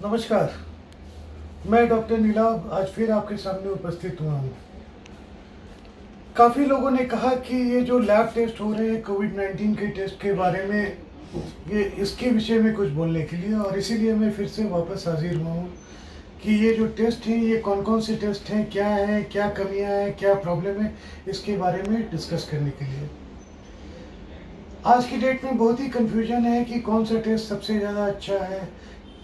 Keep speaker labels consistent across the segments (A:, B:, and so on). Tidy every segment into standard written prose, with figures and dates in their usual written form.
A: नमस्कार। मैं डॉक्टर नीलाभ आज फिर आपके सामने उपस्थित हुआ हूँ। काफ़ी लोगों ने कहा कि ये जो लैब टेस्ट हो रहे हैं कोविड-19 के टेस्ट के बारे में, ये इसके विषय में कुछ बोलने के लिए, और इसीलिए मैं फिर से वापस हाजिर हुआ हूँ कि ये जो टेस्ट हैं ये कौन-कौन से टेस्ट हैं, क्या हैं, क्या कमियाँ हैं, क्या प्रॉब्लम है, इसके बारे में डिस्कस करने के लिए। आज की डेट में बहुत ही कन्फ्यूजन है कि कौन सा टेस्ट सबसे ज़्यादा अच्छा है।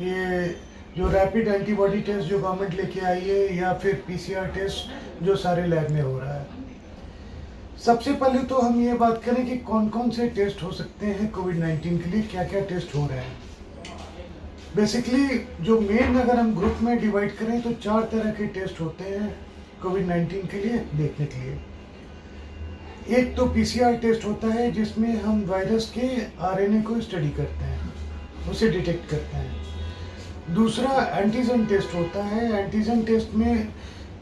A: ये जो रैपिड एंटीबॉडी टेस्ट जो गवर्नमेंट लेके आई है, या फिर पीसीआर टेस्ट जो सारे लैब में हो रहा है। सबसे पहले तो हम ये बात करें कि कौन कौन से टेस्ट हो सकते हैं कोविड-19 के लिए, क्या क्या टेस्ट हो रहे हैं। बेसिकली जो मेन अगर हम ग्रुप में डिवाइड करें तो 4 तरह के टेस्ट होते हैं कोविड-19 के लिए देखने के लिए। एक तो पीसीआर टेस्ट होता है जिसमें हम वायरस के आरएनए को स्टडी करते हैं, उसे डिटेक्ट करते हैं। दूसरा एंटीजन टेस्ट होता है। एंटीजन टेस्ट में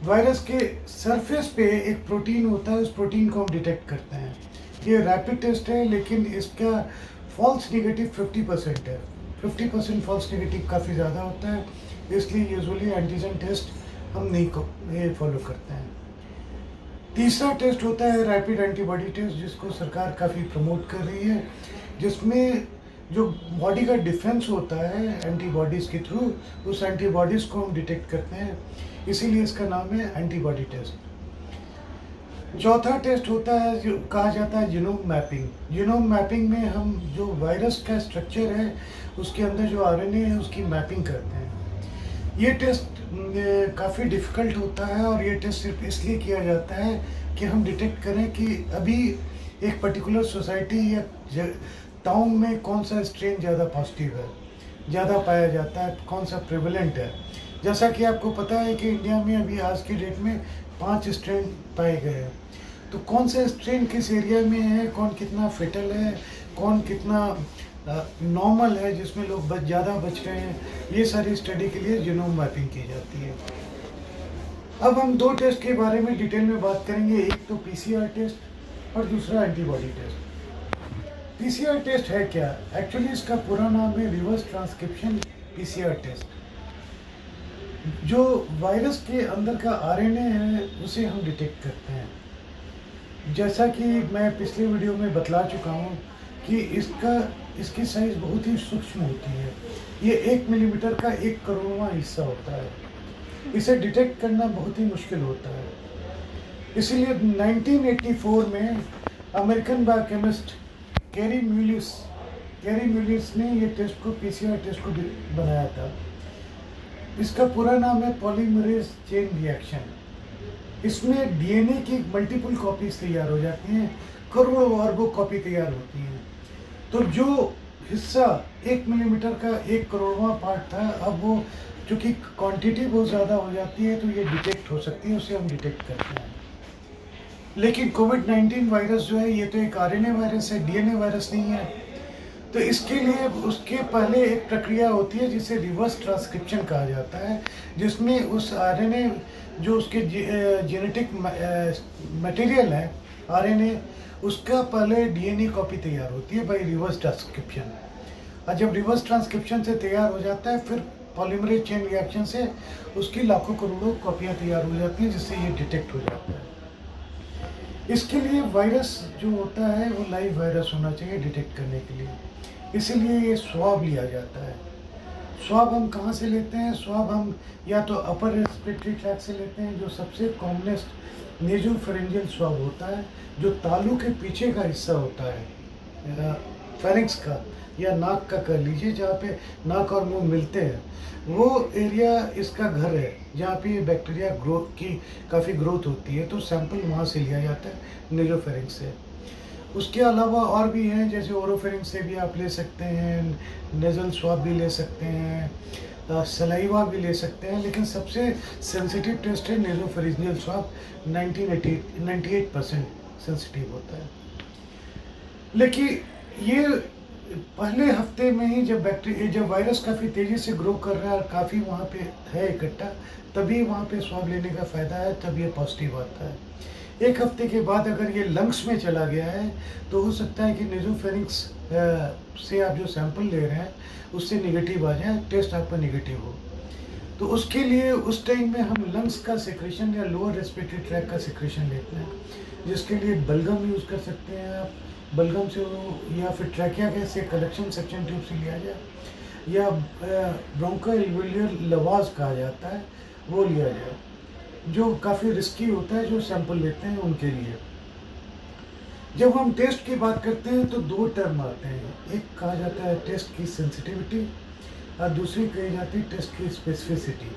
A: वायरस के सरफेस पे एक प्रोटीन होता है, उस प्रोटीन को हम डिटेक्ट करते हैं। ये रैपिड टेस्ट है, लेकिन इसका फॉल्स नेगेटिव 50% है। 50% फॉल्स नेगेटिव काफ़ी ज़्यादा होता है, इसलिए यूजुअली एंटीजन टेस्ट हम नहीं फॉलो करते हैं। तीसरा टेस्ट होता है रैपिड एंटीबॉडी टेस्ट, जिसको सरकार काफ़ी प्रमोट कर रही है, जिसमें जो बॉडी का डिफेंस होता है एंटीबॉडीज़ के थ्रू, उस एंटीबॉडीज़ को हम डिटेक्ट करते हैं, इसीलिए इसका नाम है एंटीबॉडी टेस्ट। चौथा टेस्ट होता है जो कहा जाता है जीनोम मैपिंग। जीनोम मैपिंग में हम जो वायरस का स्ट्रक्चर है, उसके अंदर जो आरएनए है, उसकी मैपिंग करते हैं। ये टेस्ट काफ़ी डिफ़िकल्ट होता है, और ये टेस्ट सिर्फ इसलिए किया जाता है कि हम डिटेक्ट करें कि अभी एक पर्टिकुलर सोसाइटी या टाउन में कौन सा स्ट्रेन ज़्यादा पॉजिटिव है, ज़्यादा पाया जाता है, कौन सा प्रेवलेंट है। जैसा कि आपको पता है कि इंडिया में अभी आज की डेट में 5 स्ट्रेन पाए गए हैं। तो कौन सा स्ट्रेन किस एरिया में है, कौन कितना फेटल है, कौन कितना नॉर्मल है, जिसमें लोग ज़्यादा बच रहे हैं, ये सारी स्टडी के लिए जीनोम मैपिंग की जाती है। अब हम 2 टेस्ट के बारे में डिटेल में बात करेंगे, एक तो पीसीआर टेस्ट और दूसरा एंटीबॉडी टेस्ट। पीसीआर टेस्ट है क्या? एक्चुअली इसका पूरा नाम है रिवर्स ट्रांसक्रिप्शन पीसीआर टेस्ट। जो वायरस के अंदर का आरएनए है, उसे हम डिटेक्ट करते हैं। जैसा कि मैं पिछले वीडियो में बतला चुका हूँ कि इसकी साइज़ बहुत ही सूक्ष्म होती है। ये 1 मिलीमीटर का 1 करोड़वां हिस्सा होता है। इसे डिटेक्ट करना बहुत ही मुश्किल होता है। इसीलिए 1984 में अमेरिकन बायोकेमिस्ट कैरी म्यूलिस ने ये टेस्ट को, पीसीआर टेस्ट को बनाया था। इसका पूरा नाम है पॉलीमरेज चेन रिएक्शन। इसमें डीएनए की मल्टीपल कॉपीज तैयार हो जाती हैं, करोड़ों अरबों कॉपी तैयार होती हैं। तो जो हिस्सा 1 मिलीमीटर का 1 करोड़वां पार्ट था, अब वो चूँकि क्वांटिटी बहुत ज़्यादा हो जाती है, तो ये डिटेक्ट हो सकती है, उसे हम डिटेक्ट करते हैं। लेकिन कोविड-19 वायरस जो है, ये तो एक आरएनए वायरस है, डीएनए वायरस नहीं है। तो इसके लिए उसके पहले एक प्रक्रिया होती है जिसे रिवर्स ट्रांसक्रिप्शन कहा जाता है, जिसमें उस आरएनए जो उसके जेनेटिक मटेरियल है आरएनए, उसका पहले डीएनए कॉपी तैयार होती है बाय रिवर्स ट्रांसक्रिप्शन। और जब रिवर्स ट्रांसक्रिप्शन से तैयार हो जाता है, फिर पॉलीमरेज चेन रिएक्शन से उसकी लाखों करोड़ों कॉपियाँ तैयार हो जाती हैं, जिससे ये डिटेक्ट हो जाता है। इसके लिए वायरस जो होता है वो लाइव वायरस होना चाहिए डिटेक्ट करने के लिए, इसीलिए ये स्वाब लिया जाता है। स्वाब हम कहाँ से लेते हैं? स्वाब हम या तो अपर रेस्पिरेटरी ट्रैक्ट से लेते हैं, जो सबसे कॉमनेस्ट नेजोफेरेंजियल स्वाब होता है, जो तालू के पीछे का हिस्सा होता है, फेरिंक्स का या नाक का कह लीजिए, जहाँ पे नाक और मुंह मिलते हैं, वो एरिया इसका घर है, जहाँ पे बैक्टीरिया ग्रोथ की काफ़ी ग्रोथ होती है। तो सैंपल वहाँ से लिया जाता है नेजोफेरिंक्स से। उसके अलावा और भी हैं, जैसे ओरोफेरिंक्स से भी आप ले सकते हैं, नेज़ल स्वाब भी ले सकते हैं, सलाइवा भी ले सकते हैं, लेकिन सबसे सेंसिटिव टेस्ट है नेजोफेरिंजियल स्वाब। 98% सेंसिटिव होता है। लेकिन ये पहले हफ्ते में ही जब वायरस काफ़ी तेज़ी से ग्रो कर रहा है और काफ़ी वहाँ पे है इकट्ठा, तभी वहाँ पे स्वाब लेने का फ़ायदा है, तब ये पॉजिटिव आता है। एक हफ्ते के बाद अगर ये लंग्स में चला गया है तो हो सकता है कि नेजोफेरिंक्स से आप जो सैंपल ले रहे हैं उससे निगेटिव आ जाए, टेस्ट आपका निगेटिव हो। तो उसके लिए उस टाइम में हम लंग्स का सेक्रेशन या लोअर रेस्पिरेटरी ट्रैक का सेक्रेशन लेते हैं, जिसके लिए बलगम यूज़ कर सकते हैं आप। बलगम से वो या फिर ट्रैकिया गैस से कलेक्शन सक्शन ट्यूब से लिया जाए, या ब्रोंकोएल्वियोलर लवाज कहा जाता है, वो लिया जाए, जो काफ़ी रिस्की होता है जो सैंपल लेते हैं उनके लिए। जब हम टेस्ट की बात करते हैं तो दो टर्म आते हैं, एक कहा जाता है टेस्ट की सेंसिटिविटी और दूसरी कही जाती है टेस्ट की स्पेसिफिसिटी।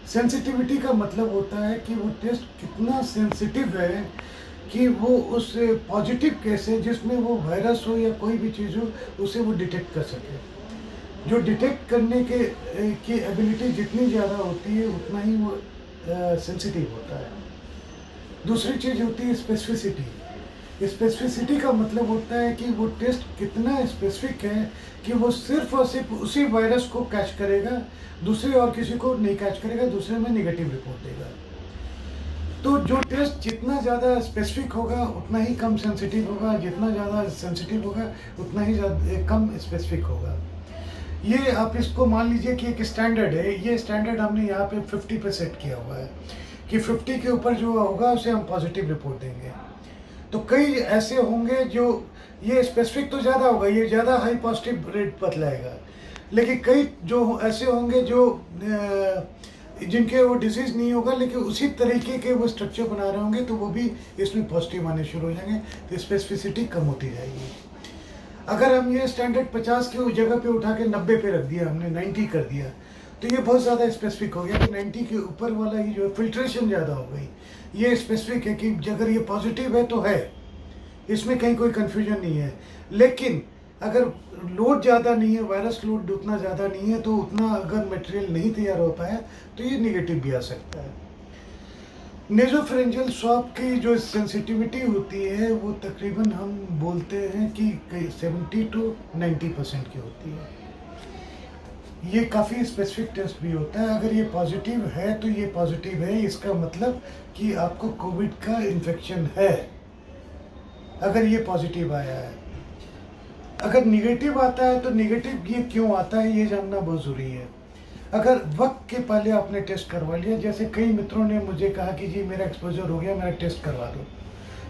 A: सेंसिटिविटी का मतलब होता है कि वो टेस्ट कितना सेंसिटिव है कि वो उस पॉजिटिव केस है जिसमें वो वायरस हो या कोई भी चीज़ हो उसे वो डिटेक्ट कर सके। जो डिटेक्ट करने की एबिलिटी जितनी ज़्यादा होती है उतना ही वो सेंसिटिव होता है। दूसरी चीज़ होती है स्पेसिफिसिटी। स्पेसिफिसिटी का मतलब होता है कि वो टेस्ट कितना स्पेसिफिक है कि वो सिर्फ और सिर्फ उसी वायरस को कैच करेगा, दूसरे और किसी को नहीं कैच करेगा, दूसरे में नेगेटिव रिपोर्ट देगा। तो जो टेस्ट जितना ज़्यादा स्पेसिफिक होगा उतना ही कम सेंसिटिव होगा, जितना ज़्यादा सेंसिटिव होगा उतना ही कम स्पेसिफिक होगा। ये आप इसको मान लीजिए कि एक स्टैंडर्ड है, ये स्टैंडर्ड हमने यहाँ पे 50 पे सेट किया हुआ है कि 50 के ऊपर जो होगा उसे हम पॉजिटिव रिपोर्ट देंगे। तो कई ऐसे होंगे जो ये स्पेसिफिक तो ज़्यादा होगा, ये ज़्यादा हाई पॉजिटिव रेट बतलाएगा, लेकिन कई जो ऐसे होंगे जो जिनके वो डिजीज़ नहीं होगा लेकिन उसी तरीके के वो स्ट्रक्चर बना रहे होंगे तो वो भी इसमें पॉजिटिव आने शुरू हो जाएंगे, तो स्पेसिफिसिटी कम होती जाएगी। अगर हम ये स्टैंडर्ड 50 के उस जगह पे उठा के 90 पे रख दिया, हमने 90 कर दिया, तो ये बहुत ज़्यादा स्पेसिफिक हो गया कि 90 के ऊपर वाला ही जो है फिल्ट्रेशन ज़्यादा हो गई। ये स्पेसिफिक है कि अगर ये पॉजिटिव है तो है, इसमें कहीं कोई कन्फ्यूजन नहीं है। लेकिन अगर लोड ज़्यादा नहीं है, वायरस लोड उतना ज़्यादा नहीं है, तो उतना अगर मटेरियल नहीं तैयार हो पाया तो ये निगेटिव भी आ सकता है। नेजोफेरेंजियल स्वाब की जो सेंसिटिविटी होती है वो तकरीबन हम बोलते हैं कि 70 to 90% की होती है। ये काफ़ी स्पेसिफिक टेस्ट भी होता है। अगर ये पॉजिटिव है तो ये पॉजिटिव है, इसका मतलब कि आपको कोविड का इन्फेक्शन है, अगर ये पॉजिटिव आया है। अगर निगेटिव आता है तो निगेटिव ये क्यों आता है ये जानना बहुत ज़रूरी है। अगर वक्त के पहले आपने टेस्ट करवा लिया, जैसे कई मित्रों ने मुझे कहा कि जी मेरा एक्सपोजर हो गया, मेरा टेस्ट करवा दो,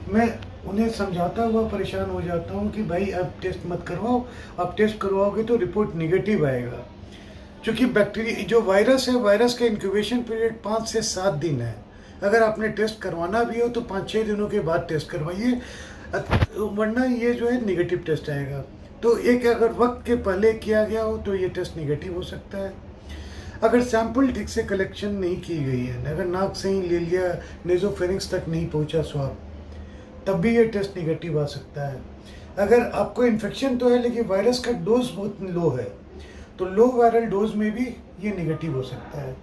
A: मैं उन्हें समझाता हुआ परेशान हो जाता हूँ कि भाई अब टेस्ट मत करवाओ, अब टेस्ट करवाओगे तो रिपोर्ट निगेटिव आएगा। क्योंकि बैक्टीरिया जो वायरस है, वायरस का इंक्यूबेशन पीरियड 5 से 7 दिन है। अगर आपने टेस्ट करवाना भी हो तो 5-6 दिनों के बाद टेस्ट करवाइए, वरना ये जो है निगेटिव टेस्ट आएगा। तो एक अगर वक्त के पहले किया गया हो तो ये टेस्ट निगेटिव हो सकता है। अगर सैंपल ठीक से कलेक्शन नहीं की गई है, अगर नाक से ही ले लिया, नेजोफेरिंक्स तक नहीं पहुंचा स्वाब, तब भी ये टेस्ट निगेटिव आ सकता है। अगर आपको इन्फेक्शन तो है लेकिन वायरस का डोज बहुत लो है, तो लो वायरल डोज में भी ये निगेटिव हो सकता है।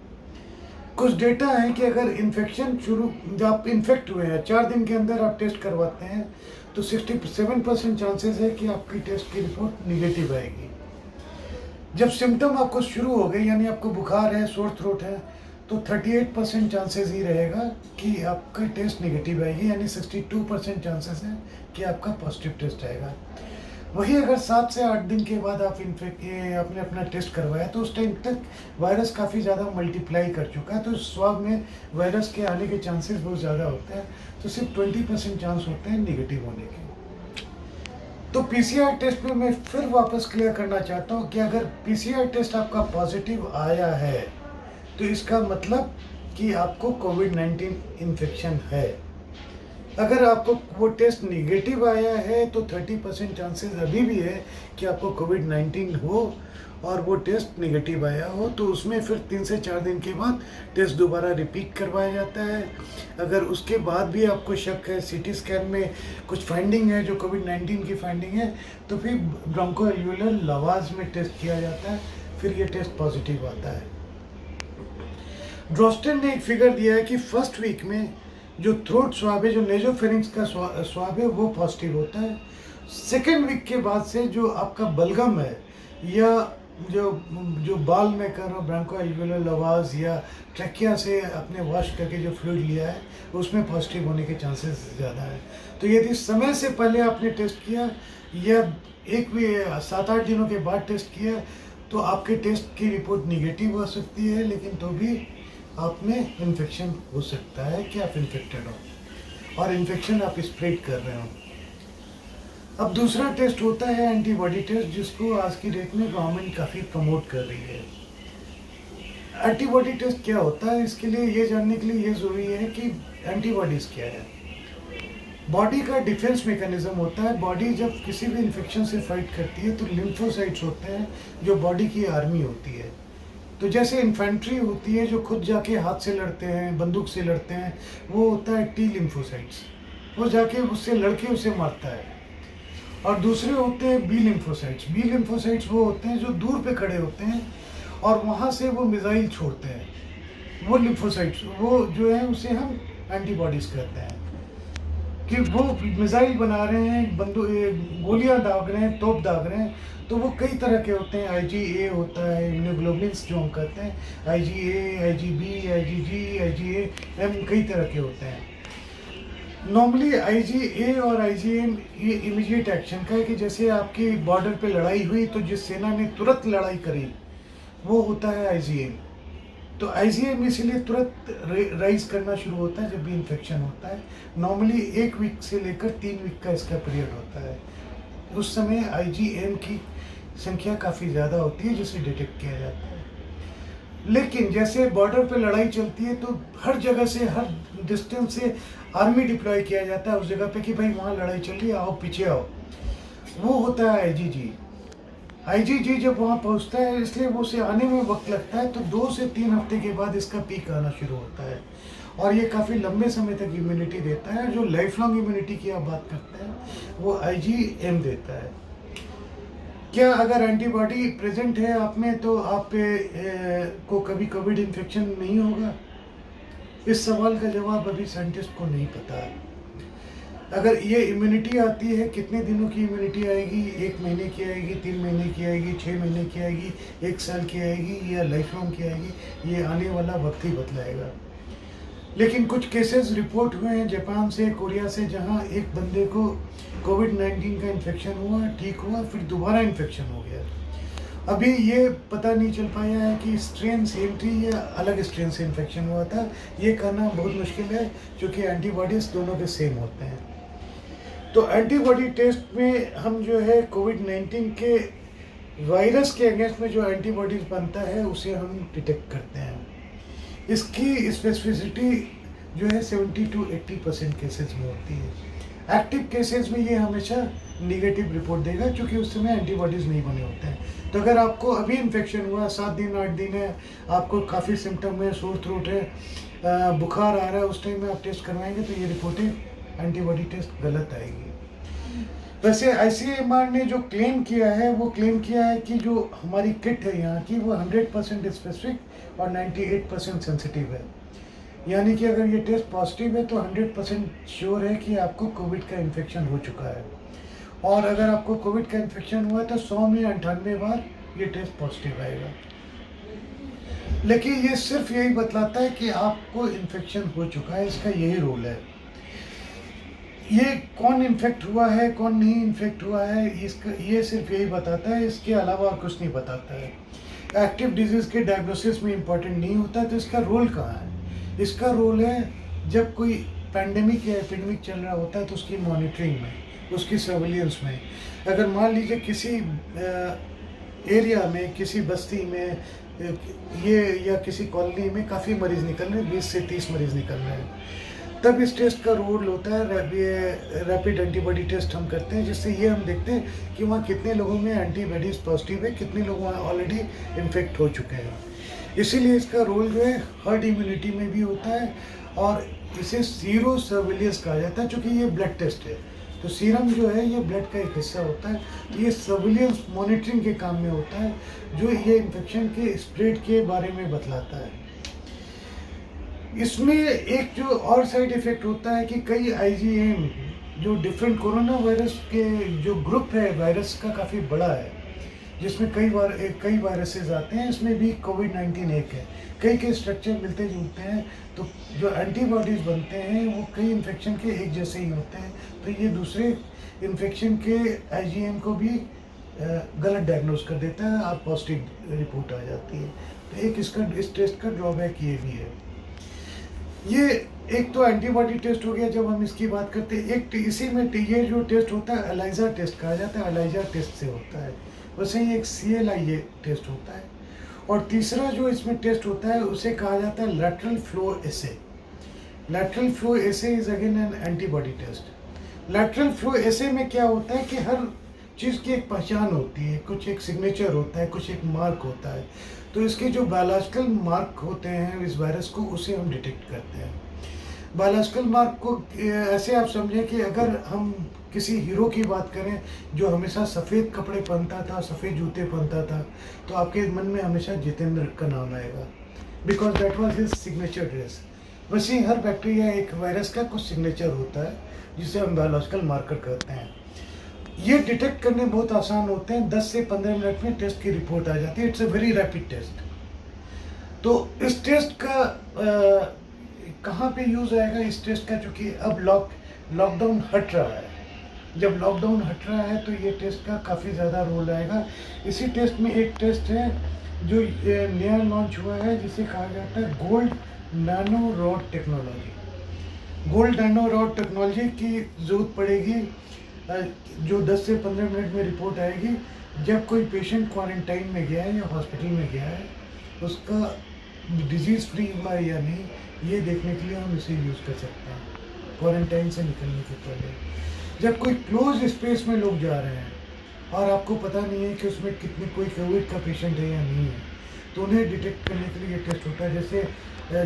A: कुछ डेटा है कि अगर इन्फेक्शन जब आप इन्फेक्ट हुए हैं 4 दिन के अंदर आप टेस्ट करवाते हैं तो 67% चांसेस है कि आपकी टेस्ट की रिपोर्ट निगेटिव आएगी। जब सिम्टम आपको शुरू हो गए, यानी आपको बुखार है, सोर थ्रोट है, तो 38% चांसेस ही रहेगा कि आपका टेस्ट निगेटिव आएगी, यानी 62% चांसेस है कि आपका पॉजिटिव टेस्ट आएगा। वही अगर 7 से 8 दिन के बाद आपने अपना टेस्ट करवाया तो उस टाइम तक वायरस काफ़ी ज़्यादा मल्टीप्लाई कर चुका है, तो स्वाब में वायरस के आने के चांसेस बहुत ज़्यादा होते हैं, तो सिर्फ 20% चांस होते हैं निगेटिव होने के। तो पीसीआर टेस्ट में मैं फिर वापस क्लियर करना चाहता हूँ कि अगर पीसीआर टेस्ट आपका पॉजिटिव आया है तो इसका मतलब कि आपको कोविड-19 इन्फेक्शन है। अगर आपको वो टेस्ट निगेटिव आया है तो 30% चांसेस अभी भी है कि आपको कोविड-19 हो और वो टेस्ट निगेटिव आया हो, तो उसमें फिर 3 से 4 दिन के बाद टेस्ट दोबारा रिपीट करवाया जाता है। अगर उसके बाद भी आपको शक है, सीटी स्कैन में कुछ फाइंडिंग है जो कोविड-19 की फाइंडिंग है, तो फिर ब्रोंकोएल्वियोलर लवाज में टेस्ट किया जाता है, फिर ये टेस्ट पॉजिटिव आता है। ड्रोस्टन ने एक फिगर दिया है कि फर्स्ट वीक में जो थ्रोट स्वाब है, जो नेजोफेरिंक्स का स्वाब है, वो पॉजिटिव होता है। सेकेंड वीक के बाद से जो आपका बलगम है या जो जो बाल में कर रहा हूँ ब्रोंको अल्वेओलार लवाज या ट्रैकिया से अपने वॉश करके जो फ्लूइड लिया है उसमें पॉजिटिव होने के चांसेस ज़्यादा है। तो यदि समय से पहले आपने टेस्ट किया या एक भी 7-8 दिनों के बाद टेस्ट किया तो आपके टेस्ट की रिपोर्ट निगेटिव हो सकती है, लेकिन तो भी आप में इन्फेक्शन हो सकता है कि आप इन्फेक्टेड हो और इन्फेक्शन आप स्प्रेड कर रहे हो। अब दूसरा टेस्ट होता है एंटीबॉडी टेस्ट, जिसको आज की डेट में गवर्नमेंट काफ़ी प्रमोट कर रही है। एंटीबॉडी टेस्ट क्या होता है, इसके लिए ये जानने के लिए ये ज़रूरी है कि एंटीबॉडीज़ क्या है। बॉडी का डिफेंस मैकेनिज्म होता है। बॉडी जब किसी भी इन्फेक्शन से फाइट करती है तो लिम्फोसाइट्स होते हैं जो बॉडी की आर्मी होती है। तो जैसे इन्फेंट्री होती है जो खुद जाके हाथ से लड़ते हैं, बंदूक से लड़ते हैं, वो होता है टी लिम्फोसाइट्स, वो जाके उससे लड़के उसे मारता है। और दूसरे होते हैं बी लिम्फोसाइट्स। बी लिम्फोसाइट्स वो होते हैं जो दूर पे खड़े होते हैं और वहाँ से वो मिसाइल छोड़ते हैं। वो लिम्फोसाइट्स वो जो है उसे हम एंटीबॉडीज़ कहते हैं कि वो मिसाइल बना रहे हैं, गोलियां दाग रहे हैं, तोप दाग रहे हैं। तो वो कई तरह के होते हैं। IgA होता है, इम्यूनोग्लोबुलिन्स जो हम कहते हैं, IgA, IgB, IgG, IgA-M, कई तरह के होते हैं। नॉर्मली IgA और IgM ये इमीडिएट एक्शन का है कि जैसे आपकी बॉर्डर पे लड़ाई हुई तो जिस सेना ने तुरंत लड़ाई करी वो होता है IgM। तो IgM इसीलिए तुरंत राइज करना शुरू होता है जब भी इन्फेक्शन होता है। नॉर्मली 1 वीक से लेकर 3 वीक का इसका पीरियड होता है। उस समय IgM की संख्या काफ़ी ज़्यादा होती है जिसे डिटेक्ट किया जाता है। लेकिन जैसे बॉर्डर पे लड़ाई चलती है तो हर जगह से, हर डिस्टेंस से आर्मी डिप्लॉय किया जाता है उस जगह पे कि भाई वहाँ लड़ाई चल रही है, आओ पीछे आओ। वो होता है IgG जब वहाँ पहुँचता है, इसलिए वो उसे आने में वक्त लगता है। तो 2 से 3 हफ्ते के बाद इसका पीक आना शुरू होता है और ये काफ़ी लंबे समय तक इम्यूनिटी देता है। जो लाइफ लॉन्ग इम्यूनिटी की आप बात करते हैं वो IgM देता है। क्या अगर एंटीबॉडी प्रेजेंट है आप में तो आप को कभी कोविड इन्फेक्शन नहीं होगा? इस सवाल का जवाब अभी साइंटिस्ट को नहीं पता। अगर ये इम्यूनिटी आती है, कितने दिनों की इम्यूनिटी आएगी? 1 महीने की आएगी, 3 महीने की आएगी, 6 महीने की आएगी, 1 साल की आएगी या लाइफ लॉन्ग की आएगी? ये आने वाला वक्त ही बतलाएगा। लेकिन कुछ केसेस रिपोर्ट हुए हैं जापान से, कोरिया से, जहां एक बंदे को कोविड-19 का इन्फेक्शन हुआ, ठीक हुआ, फिर दोबारा इन्फेक्शन हो गया। अभी ये पता नहीं चल पाया है कि स्ट्रेन सेम थी या अलग स्ट्रेन से इन्फेक्शन हुआ था। ये कहना बहुत मुश्किल है क्योंकि एंटीबॉडीज़ दोनों के सेम होते हैं। तो एंटीबॉडी टेस्ट में हम जो है कोविड-19 के वायरस के अगेंस्ट में जो एंटीबॉडीज़ बनता है उसे हम डिटेक्ट करते हैं। इसकी स्पेसिफिसिटी जो है 70 to 80% केसेस में होती है। एक्टिव केसेस में ये हमेशा निगेटिव रिपोर्ट देगा क्योंकि उस समय एंटीबॉडीज़ नहीं बने होते हैं। तो अगर आपको अभी इन्फेक्शन हुआ, 7 दिन 8 दिन है, आपको काफ़ी सिम्टम है, सोर थ्रोट है, बुखार आ रहा है, उस टाइम में आप टेस्ट करवाएंगे तो ये रिपोर्टें एंटीबॉडी टेस्ट गलत आएगी। वैसे ICMR ने जो क्लेम किया है वो क्लेम किया है कि जो हमारी किट है यहाँ की वो 100% स्पेसिफिक और 98% सेंसिटिव है। यानी कि अगर ये टेस्ट पॉजिटिव है तो 100% श्योर है कि आपको कोविड का इन्फेक्शन हो चुका है। और अगर आपको कोविड का इन्फेक्शन हुआ तो 100 में 98 बार ये टेस्ट पॉजिटिव आएगा। लेकिन ये सिर्फ यही बतलाता है कि आपको इन्फेक्शन हो चुका है, इसका यही रोल है। ये कौन इन्फेक्ट हुआ है, कौन नहीं इन्फेक्ट हुआ है, इसका ये सिर्फ यही बताता है, इसके अलावा कुछ नहीं बताता है। एक्टिव डिजीज़ के डायग्नोसिस में इम्पॉर्टेंट नहीं होता है। तो इसका रोल कहाँ है? इसका रोल है जब कोई पैंडेमिक या एपिडेमिक चल रहा होता है तो उसकी मॉनिटरिंग में, उसकी सर्विलेंस में। अगर मान लीजिए किसी एरिया में, किसी बस्ती में ये या किसी कॉलोनी में काफ़ी मरीज़ निकल रहे हैं, 20 से 30 मरीज़ निकल रहे हैं, तब इस टेस्ट का रोल होता है। रैपिड एंटीबॉडी टेस्ट हम करते हैं जिससे ये हम देखते हैं कि वहाँ कितने लोगों में एंटीबॉडीज़ पॉजिटिव है, कितने लोग वहाँ ऑलरेडी इन्फेक्ट हो चुके हैं। इसीलिए इसका रोल जो है हर्ड इम्यूनिटी में भी होता है और इसे सीरो सर्विलियंस कहा जाता है क्योंकि ये ब्लड टेस्ट है। तो सीरम जो है ये ब्लड का एक हिस्सा होता है। तो ये सर्विलियंस मॉनिटरिंग के काम में होता है जो ये इन्फेक्शन के स्प्रेड के बारे में बतलाता है। इसमें एक जो और साइड इफ़ेक्ट होता है कि कई IgM जो डिफरेंट कोरोना वायरस के जो ग्रुप है वायरस का काफ़ी बड़ा है, जिसमें कई वायरसेस आते हैं, इसमें भी कोविड-19 एक है। कई स्ट्रक्चर मिलते जुलते हैं, तो जो एंटीबॉडीज़ बनते हैं वो कई इन्फेक्शन के एक जैसे ही होते हैं, तो ये दूसरे इन्फेक्शन के आईजीएम को भी गलत डायग्नोज कर देता है, आप पॉजिटिव रिपोर्ट आ जाती है। तो एक इस टेस्ट का ड्रॉबैक ये भी है। ये एक तो एंटीबॉडी टेस्ट हो गया जब हम इसकी बात करते हैं, एक इसी में ये जो टेस्ट होता है एलाइजा टेस्ट कहा जाता है, एलाइजा टेस्ट से होता है। वैसे ही एक CLI टेस्ट होता है, और तीसरा जो इसमें टेस्ट होता है उसे कहा जाता है lateral flow assay. Lateral flow assay is again an antibody test. Lateral flow assay में क्या होता है कि हर चीज़ की एक पहचान होती है, कुछ एक सिग्नेचर होता है, कुछ एक मार्क होता है। तो इसके जो बायोलॉजिकल मार्क होते हैं इस वायरस को, उसे हम डिटेक्ट करते हैं। बायोलॉजिकल मार्क को ऐसे आप समझें कि अगर हम किसी हीरो की बात करें जो हमेशा सफ़ेद कपड़े पहनता था, सफ़ेद जूते पहनता था, तो आपके मन में हमेशा जितेंद्र का नाम आएगा, because that was his signature dress. वैसे ही हर बैक्टीरिया एक वायरस का कुछ सिग्नेचर होता है जिसे हम बायोलॉजिकल मार्कर कहते हैं। ये डिटेक्ट करने बहुत आसान होते हैं, 10 से 15 मिनट में टेस्ट की रिपोर्ट आ जाती है। It's a very rapid test. तो इस टेस्ट का कहाँ पे यूज़ आएगा इस टेस्ट का, चूँकि अब लॉकडाउन हट रहा है। जब लॉकडाउन हट रहा है तो ये टेस्ट का काफ़ी ज़्यादा रोल आएगा। इसी टेस्ट में एक टेस्ट है जो नया लॉन्च हुआ है, जिसे कहा जाता है gold nano rod technology. Gold nano rod technology की ज़रूरत पड़ेगी, जो 10 से 15 मिनट में रिपोर्ट आएगी जब कोई पेशेंट क्वारंटाइन में गया है या हॉस्पिटल में गया है, उसका डिजीज़ फ्री हुआ है या नहीं, ये देखने के लिए हम इसे यूज़ कर सकते हैं क्वारंटाइन से निकलने के पहले। जब कोई क्लोज स्पेस में लोग जा रहे हैं और आपको पता नहीं है कि उसमें कोई कोविड का पेशेंट है या नहीं है, तो उन्हें डिटेक्ट करने के लिए ये टेस्ट होता है। जैसे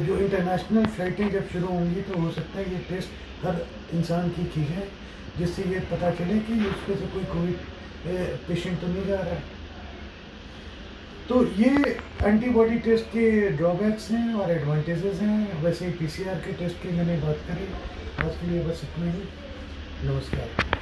A: जो इंटरनेशनल फ़्लाइटें जब शुरू होंगी तो हो सकता है ये टेस्ट हर इंसान की की जाए, जिससे ये पता चले कि उसमें से कोई कोविड पेशेंट तो नहीं जा रहा है। तो ये एंटीबॉडी टेस्ट के ड्रॉबैक्स हैं और एडवांटेजेस हैं। वैसे PCR के टेस्ट की मैंने बात करी। आज के लिए बस इतना ही। नमस्कार।